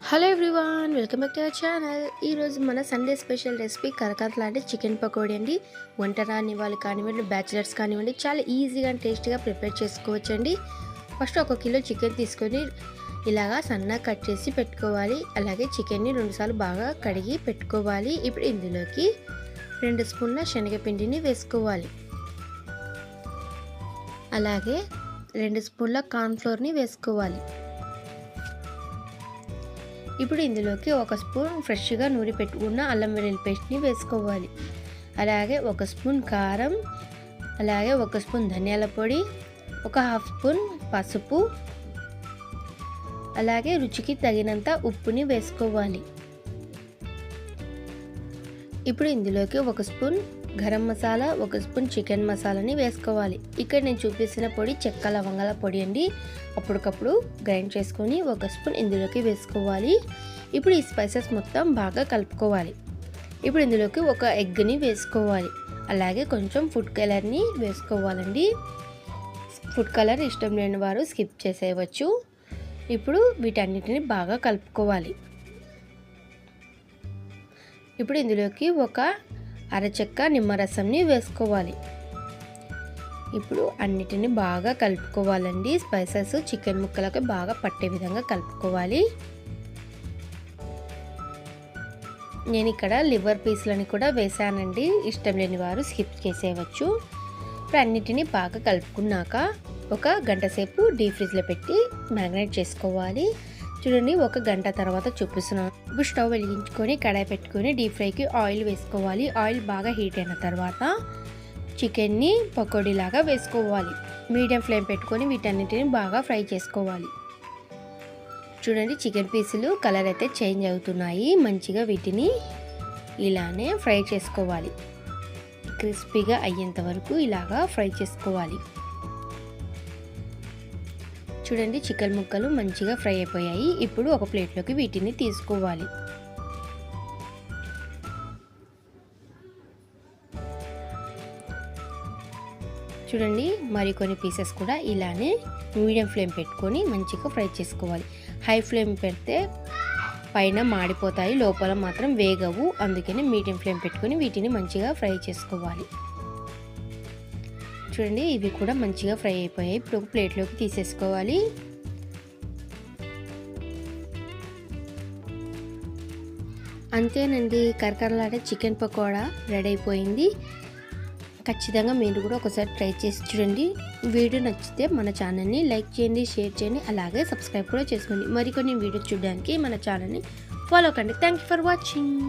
Hello everyone, welcome back to our channel. ఈరోజు మన Sunday special recipe కరకరలాంటి chicken pakodi అండి. వంట రాని వాళ్ళు కానివ్వండి, బ్యాచిలర్స్ కానివ్వండి, చాలా ఈజీగా అండ్ టేస్టీగా ప్రిపేర్ చేసుకోవచ్చండి. ఫస్ట్ 1 కిలో చికెన్ తీసుకొని ఇలాగా సన్నగా కట్ చేసి పెట్టుకోవాలి. అలాగే చికెన్ని 2 సార్లు బాగా కడిగి పెట్టుకోవాలి. ఇప్పుడు ఇందులోకి 2 స్పూన్ల శనగపిండిని వేసుకోవాలి. అలాగే 2 స్పూన్ల కార్న్ఫ్లోర్ని వేసుకోవాలి. ఇప్పుడు ఇందులోకి 1 స్పూన్ ఫ్రెష్గా నూరి పెట్టుకున్న అల్లం వెల్లుల్లి పేస్ట్ని వేసుకోవాలి. అలాగే 1 స్పూన్ కారం, అలాగే 1 స్పూన్ ధనియాల పొడి, 1/2 స్పూన్ పసుపు, అలాగే రుచికి తగినంత ఉప్పుని వేసుకోవాలి. ఇప్పుడు ఇందులోకి 1 spoon garam masala, 1 spoon chicken మసాలాని వేసుకోవాలి. ఇక్కడ నేను చూపిస్తున్న పొడి చెక్క లవంగాల పొడి అండి. అప్పటికప్పుడు గ్రైండ్ చేసుకొని 1 స్పూన్ ఇందులోకి వేసుకోవాలి. ఇప్పుడు ఈ స్పైసెస్ మొత్తం బాగా కలుపుకోవాలి. ఇప్పుడు ఇందులోకి 1 ఎగ్ని వేసుకోవాలి. అలాగే కొంచెం ఫుడ్ కలర్ని వేసుకోవాలండి. ఫుడ్ కలర్ ఇష్టం లేని వారు స్కిప్ చేసేయవచ్చు. ఇప్పుడు వీటన్నిటిని బాగా కలుపుకోవాలి. ఇప్పుడు ఇందులోకి 1 అరచెక్క నిమ్మరసంని వేసుకోవాలి. ఇప్పుడు అన్నిటిని బాగా కలుపుకోవాలండి. స్పైసెస్ చికెన్ ముక్కలకు బాగా పట్టే విధంగా కలుపుకోవాలి. నేను ఇక్కడ లివర్ పీస్లని కూడా వేసానండి. ఇష్టం లేని వారు స్కిప్ చేసేయవచ్చు. ఇప్పుడు అన్నిటిని బాగా కలుపుకున్నాక 1 గంట సేపు డీప్ ఫ్రిడ్జ్లో పెట్టి మ్యారినేట్ చేసుకోవాలి. చూడండి, 1 గంట తర్వాత చూపిస్తున్నాను. ఇప్పుడు స్టవ్ వెలిగించుకొని కడాయి పెట్టుకొని డీప్ ఫ్రైకి ఆయిల్ వేసుకోవాలి. ఆయిల్ బాగా హీట్ అయిన తర్వాత చికెన్ని పకోడీలాగా వేసుకోవాలి. మీడియం ఫ్లేమ్ పెట్టుకొని వీటన్నిటిని బాగా ఫ్రై చేసుకోవాలి. చూడండి, చికెన్ పీసులు కలర్ అయితే చేంజ్ అవుతున్నాయి. మంచిగా వీటిని ఇలానే ఫ్రై చేసుకోవాలి. క్రిస్పీగా అయ్యేంత వరకు ఇలాగా ఫ్రై చేసుకోవాలి. చూడండి, చికెన్ ముక్కలు మంచిగా ఫ్రై అయిపోయాయి. ఇప్పుడు ఒక ప్లేట్లోకి వీటిని తీసుకోవాలి. చూడండి, మరికొన్ని పీసెస్ కూడా ఇలానే మీడియం ఫ్లేమ్ పెట్టుకొని మంచిగా ఫ్రై చేసుకోవాలి. హై ఫ్లేమ్ పెడితే పైన మాడిపోతాయి, లోపల మాత్రం వేగవు. అందుకని మీడియం ఫ్లేమ్ పెట్టుకొని వీటిని మంచిగా ఫ్రై చేసుకోవాలి. చూడండి, ఇవి కూడా మంచిగా ఫ్రై అయిపోయాయి. ఇప్పుడు ఒక ప్లేట్లోకి తీసేసుకోవాలి. అంతేనండి, కరకరలాడే చికెన్ పకోడా రెడీ అయిపోయింది. ఖచ్చితంగా మీరు కూడా ఒకసారి ట్రై చేసి చూడండి. వీడియో నచ్చితే మన ఛానల్ని లైక్ చేయండి, షేర్ చేయండి, అలాగే సబ్స్క్రైబ్ కూడా చేసుకోండి. మరికొన్ని వీడియోస్ చూడడానికి మన ఛానల్ని ఫాలో కండి. Thank you for watching.